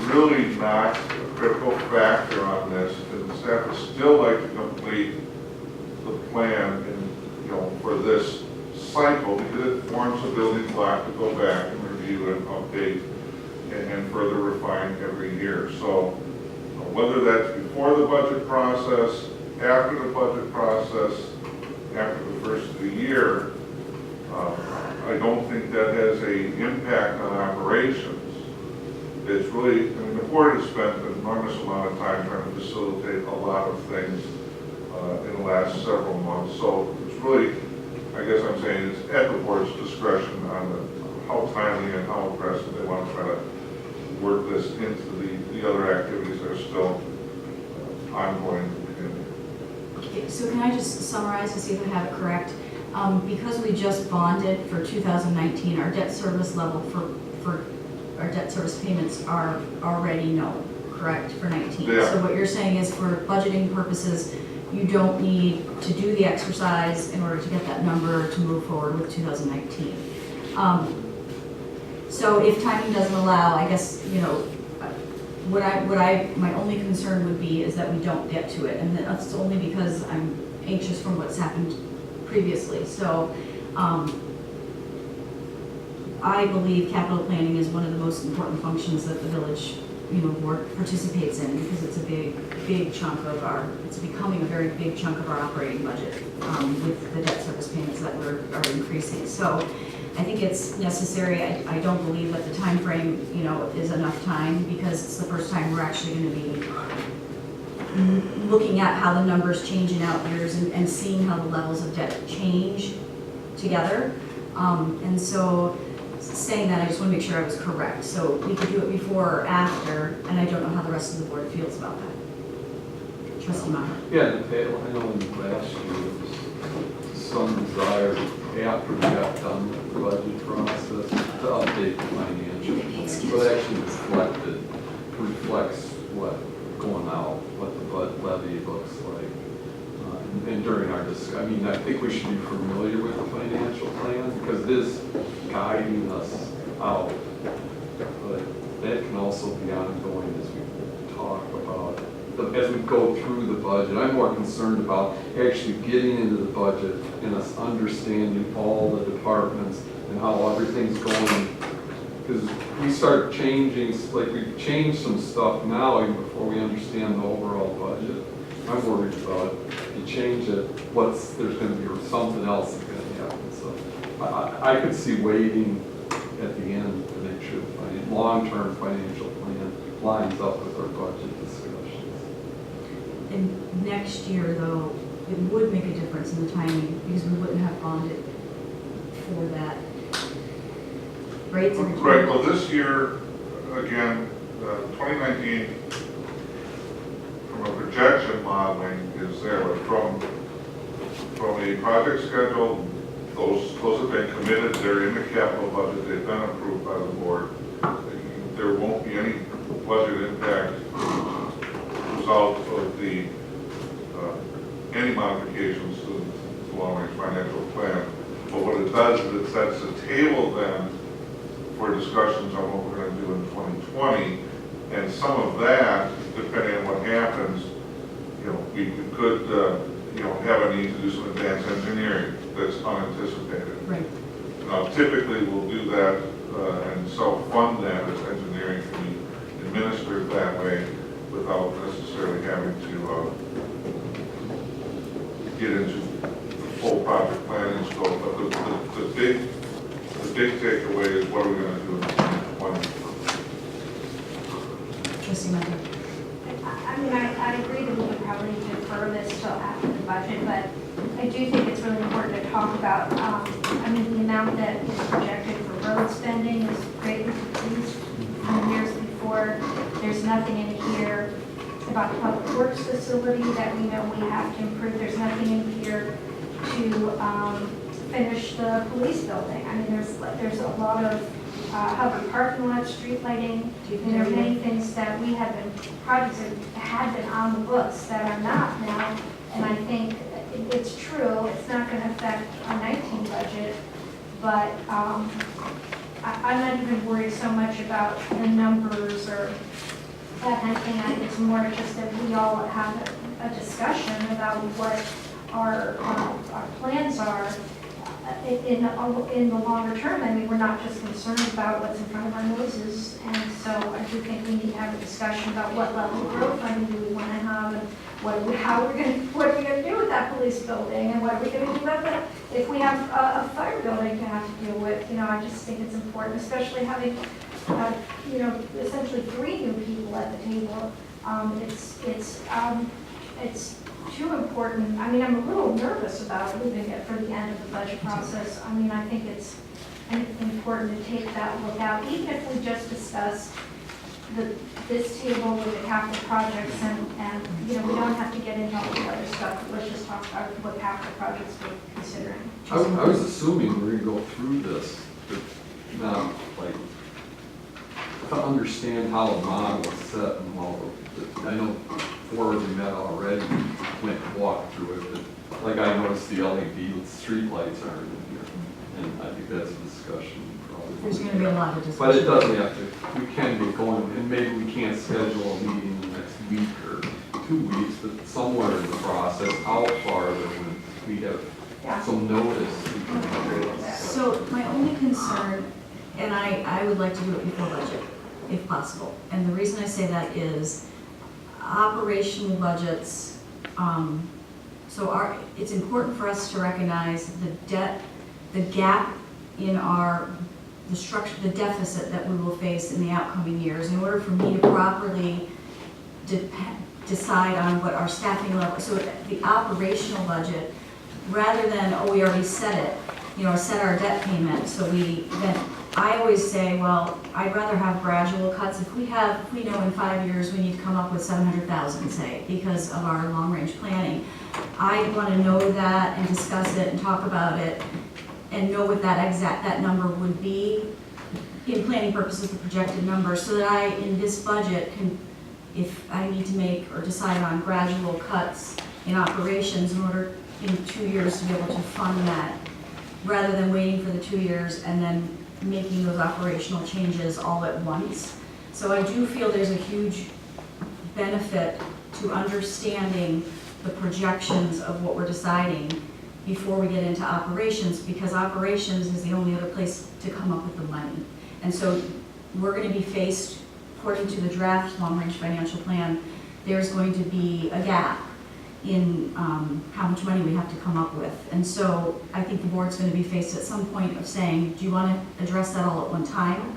really not a critical factor on this, and the staff would still like to complete the plan for this cycle, because it forms a building block to go back and review and update and further refine every year. So whether that's before the budget process, after the budget process, after the first of the year, I don't think that has an impact on operations. It's really, the board has spent an enormous amount of time trying to facilitate a lot of things in the last several months. So it's really, I guess I'm saying, it's at the board's discretion on how timely and how aggressive they want to try to work this into the other activities that are still ongoing. Okay, so can I just summarize to see if I have it correct? Because we just bonded for 2019, our debt service level for our debt service payments are already known, correct, for 19? Yeah. So what you're saying is for budgeting purposes, you don't need to do the exercise in order to get that number to move forward with 2019. So if timing doesn't allow, I guess, my only concern would be is that we don't get to it, and that's only because I'm anxious from what's happened previously. So I believe capital planning is one of the most important functions that the village, board participates in, because it's a big chunk of it's becoming a very big chunk of our operating budget with the debt service payments that are increasing. So I think it's necessary. I don't believe that the time frame, is enough time, because it's the first time we're actually going to be looking at how the numbers change in out years and seeing how the levels of debt change together. And so saying that, I just want to make sure I was correct. So we could do it before or after, and I don't know how the rest of the board feels about that. Trustee Maher. Yeah, I know in the last year there was some desire after we got done with the budget process to update the financial plan. So it actually reflects what going out, what the levy looks like. And during our discussion, I think we should be familiar with the financial plan, because it is guiding us out. But that can also be ongoing as we talk about, as we go through the budget. I'm more concerned about actually getting into the budget and us understanding all the departments and how everything's going. Because we start changing, like we've changed some stuff now even before we understand the overall budget. I'm worried about if you change it, there's going to be something else that's going to happen. So I could see waiting at the end to make sure the long-term financial plan lines up with our budget discussions. And next year, though, it would make a difference in the timing, because we wouldn't have bonded for that. Right? Right, well, this year, again, 2019, from a projection modeling is there, but from a project schedule, those have been committed, they're in the capital budget, they've been approved by the board. There won't be any budget impact result of any modifications to the long-range financial plan. But what it does is it sets a table then for discussions on what we're going to do in 2020, and some of that, depending on what happens, we could have a need to do some advanced engineering that's unanticipated. Right. Now, typically we'll do that and self-fund that as engineering can be administered that way without necessarily having to get into the full project planning scope. But the big takeaway is what are we going to do in 2020. Trustee Maher. I agree that we could probably defer this till after the budget, but I do think it's really important to talk about, the amount that is projected for road spending is greatly decreased from years before. There's nothing in here about the public works facility that we know we have to improve. There's nothing in here to finish the police building. There's a lot of Hubbard parking lot, street lighting, and there are many things that we have been, projects that had been on the books that are not now. And I think it's true, it's not going to affect our 19 budget, but I'm not even worried so much about the numbers or that kind of thing. It's more just that we all have a discussion about what our plans are in the longer term. I mean, we're not just concerned about what's in front of our noses. And so I do think we need to have a discussion about what level of growth funding do we want to have, and what are we going to do with that police building, and what are we going to do about that if we have a fire building to have to deal with. You know, I just think it's important, especially having, you know, essentially 3 new people at the table. It's too important. I mean, I'm a little nervous about moving it for the end of the budget process. I mean, I think it's important to take that look out, even if we just discuss this table with the capital projects, and you know, we don't have to get into all the other stuff. Let's just talk about what capital projects we're considering. I was assuming we're gonna go through this, but not like, to understand how the model is set and all of it. I know before we met already, went and walked through it, but like I noticed the LED street lights aren't in here, and I think that's a discussion. There's going to be a lot of discussion. But it doesn't have to, we can get going, and maybe we can't schedule a meeting the next week or 2 weeks, but somewhere in the process, how far when we have some notice. We can So my only concern, and I would like to do it before budget, if possible. And the reason I say that is operational budgets, it's important for us to recognize the gap in the structure, the deficit that we will face in the outcoming years in order for me to properly decide on what our staffing level, so the operational budget, rather than, we already set it, you know, set our debt payment, so then I always say, well, I'd rather have gradual cuts. If we know in 5 years we need to come up with 700,000, say, because of our long-range planning, I want to know that and discuss it and talk about it and know what that number would be in planning purposes, the projected number, so that I, in this budget, can, if I need to make or decide on gradual cuts in operations in order in 2 years to be able to fund that, rather than waiting for the 2 years and then making those operational changes all at once. So I do feel there's a huge benefit to understanding the projections of what we're deciding before we get into operations, because operations is the only other place to come up with the money. And so we're going to be faced, according to the draft long-range financial plan, there's going to be a gap in how much money we have to come up with. And so I think the board's going to be faced at some point of saying, do you want to address that all at one time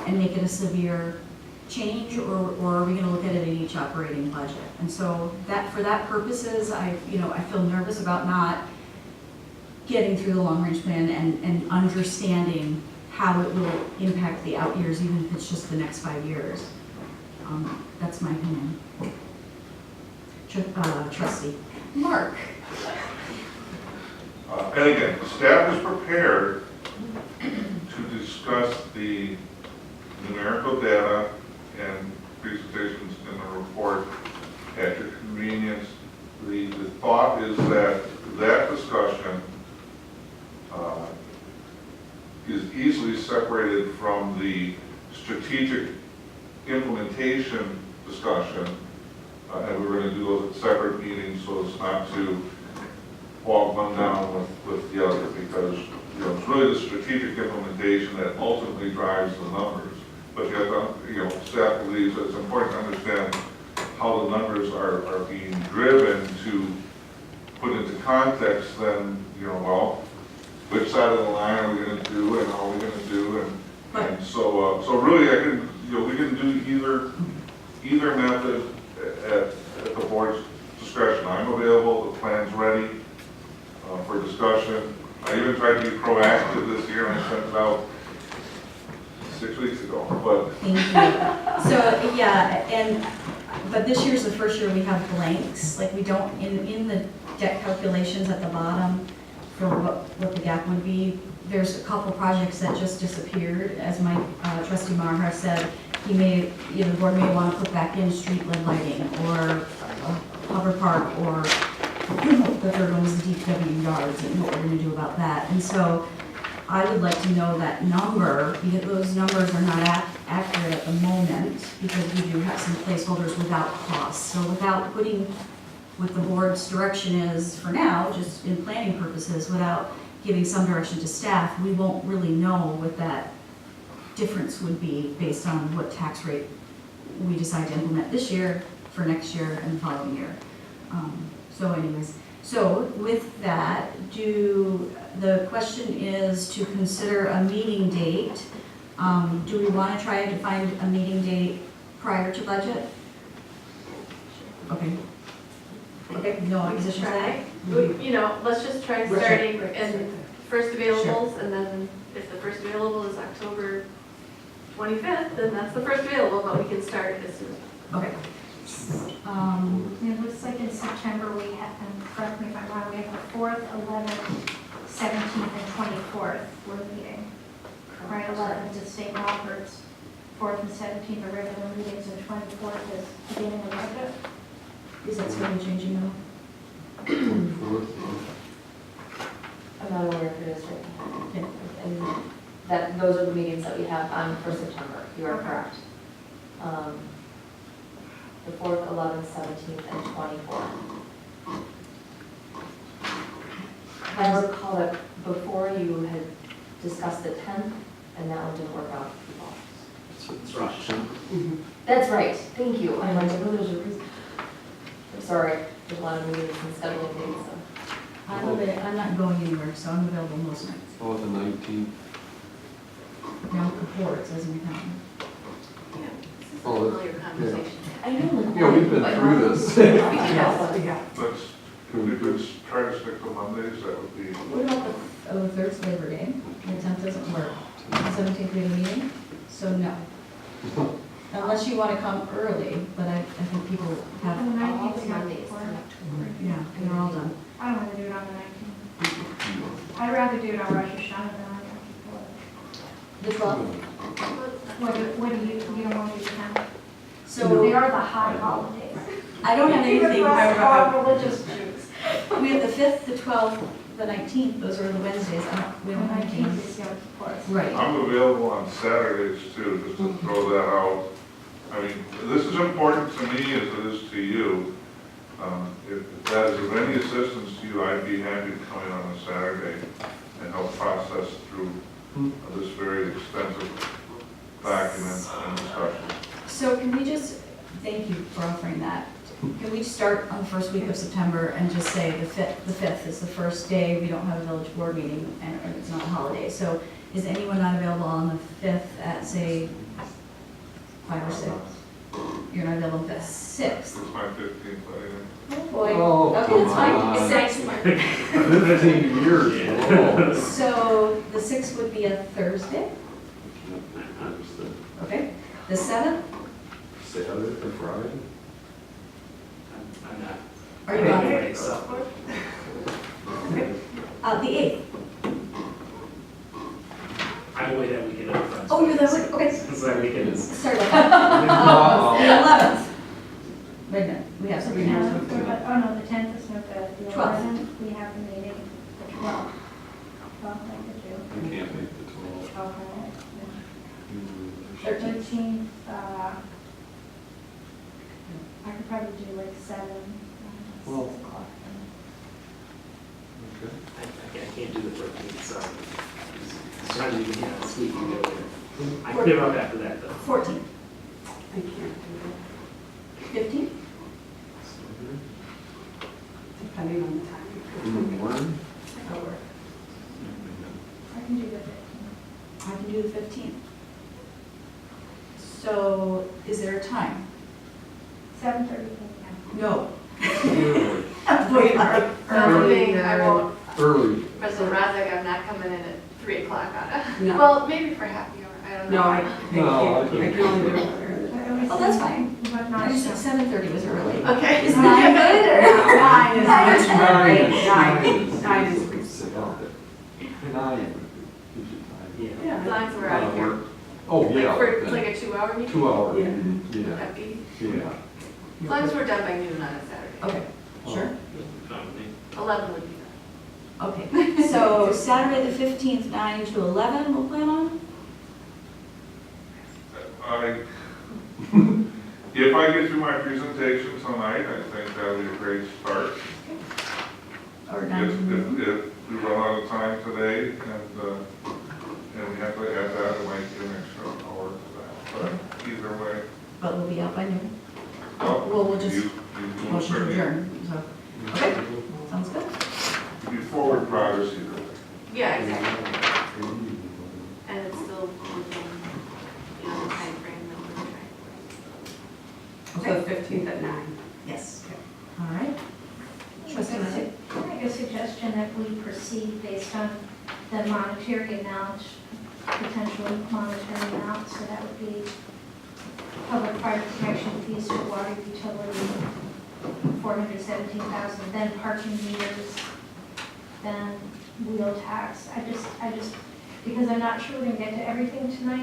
and make it a severe change, or are we going to look at it in each operating budget? And so that, for that purposes, I feel nervous about not getting through the long-range plan and understanding how it will impact the out years, even if it's just the next 5 years. That's my opinion. Trustee Mark. And again, staff is prepared to discuss the numerical data and presentations in the report at your convenience. The thought is that discussion is easily separated from the strategic implementation discussion, and we're going to do those at separate meetings so as not to bog one down with the other, because it's really the strategic implementation that ultimately drives the numbers. But yet, staff believes it's important to understand how the numbers are being driven to put into context. Then which side of the line are we going to do, and how are we going to do, and so really we can do either method at the board's discretion. I'm available. The plan's ready for discussion. I even tried to be proactive this year, and I sent it out 6 weeks ago. But thank you. So yeah, but this year's the first year we have blanks. Like we don't in the debt calculations at the bottom for what the gap would be. There's a couple projects that just disappeared, as my trustee Maher said. The board may want to put back in street lead lighting or Hover Park, or the third one was the DPW yards and what we're going to do about that. And so I would like to know that number, because those numbers are not accurate at the moment, because we do have some placeholders without cost. So without putting what the board's direction is for now, just in planning purposes, without giving some direction to staff, we won't really know what that difference would be based on what tax rate we decide to implement this year, for next year, and the following year. So anyways, so with that, the question is to consider a meeting date. Do we want to try to find a meeting date prior to budget? Okay. Okay, no opposition to that? You know, let's just try Right. starting Right. and first availables, and then if the first available is October 25th, then that's the first available, but we can start as soon as. Okay. It looks like in September we have, and correct me if I'm wrong, we have the 4th, 11th, 17th, and 24th we're meeting. Right, 11th is St. Robert's, 4th and 17th are regular meetings, and 24th is beginning of budget. Is that schedule changing now? I'm not aware if it is right now. Okay. And that, those are the meetings that we have on for September, you are Okay. correct. The 4th, 11th, 17th, and 24th. I recall that before you had discussed the 10th, and that one didn't work out for people. It's Rosh Hashanah. That's right, thank you. I'm like, I know there's a reason. I'm sorry, there's a lot of meetings and scheduling things, so. I'm not going anywhere, so I'm available most nights. Oh, the 19th. Now, Kapoor, it says in your calendar. Yeah, this is a Oh, familiar conversation. I know, like. Yeah, we've been but- through this. Let's, if we could try to stick to Mondays, that would be, What about the 3rd Labor Day? The 10th doesn't work. The 17th we have a meeting, so no. Unless you want to come early, but I think people have, And the All 19th the is not Mondays. before. yeah, they're all done. I don't want to do it on the 19th. I'd rather do it on Rosh Hashanah than on Yom Kippur. The 12th, What do you don't want to do the 10th? so They are the high holidays. I don't have Even anything, for us however, all religious Jews. we have the 5th, the 12th, the 19th, those are the Wednesdays, we The don't have 19th anything. is Yom Kippur. Right, I'm available on Saturdays too, just to throw that out. I mean, this is important to me as it is to you. If that is of any assistance to you, I'd be happy to come in on a Saturday and help process through this very extensive document and discussion. so can we just, thank you for offering that. Can we start on the first week of September and just say the 5th is the first day, we don't have a village board meeting, and it's not a holiday. So is anyone not available on the 5th at, say, 5 or 6? You're not available on the 6th? It's my 15th, I think. Oh, boy. Oh, Okay, come that's fine. on. It's next month. 15 years. Whoa. So the 6th would be a Thursday, Understood. okay? The 7th, Saturday or Friday? I'm not. are you on Anyway, it? so- The 8th. I'm away that weekend up front. Oh, you're that way, okay. So that weekend is. Sorry about that. The 11th. Wait a minute, we have The something 10th, else. oh no, the 10th is no good. The 12th. 11th, we have a meeting, the 12th. 12th, I could do. I can't make the 12th. Okay. 13th, I could probably do like 7, 6 Well- o'clock. Okay. I can't do the 13th, so. It's trying to even, squeak and go there. I can give up after that, though. 14th. 15th? Depending on the time. In the morning? That'll work. I can do the 15th. I can do the 15th. So is there a time? 7:30 a.m. No. Early. Wait, Early, I won't, Early. President Razak, I'm not coming in at 3 o'clock on it. No. Well, maybe for happy hour, I don't know. No, I No, can't, I can only do it earlier. Oh, that's fine. But I not just said 7:30 was early. Okay. Is 9 good or? Nine is Nine much is better. Nine. Nine is Nine. Sit out there. 9 gives you time. Yeah. As long as we're out of here. Oh, yeah. Like for, then like a 2-hour meeting? 2 hours. Yeah. Yeah, That'd be, yeah. as long as we're done by noon on a Saturday. Okay, sure. Fine with me. 11 would be Okay, so Saturday the 15th, 9 to 11, we'll plan on? If I get through my presentation tonight, I think that'll be a great start. Or 9 to If, noon? if we run out of time today and we have to add that, it might be an extra hour to that, but either way. But we'll be out by noon. Well, Well, we'll just you will motion to certainly- adjourn, so, okay, sounds good. You forward progress either way. Yeah, exactly. And it's still within, you know, the timeframe that we're trying So 15th at 9. Yes. All right. Trustee Can Lindsay? I make a suggestion that we proceed based on the monetary amount, potential monetary amount, so that would be public fire protection fees for water utility, 417,000, then parking meters, then wheel tax. I just, because I'm not sure we're gonna get to everything tonight.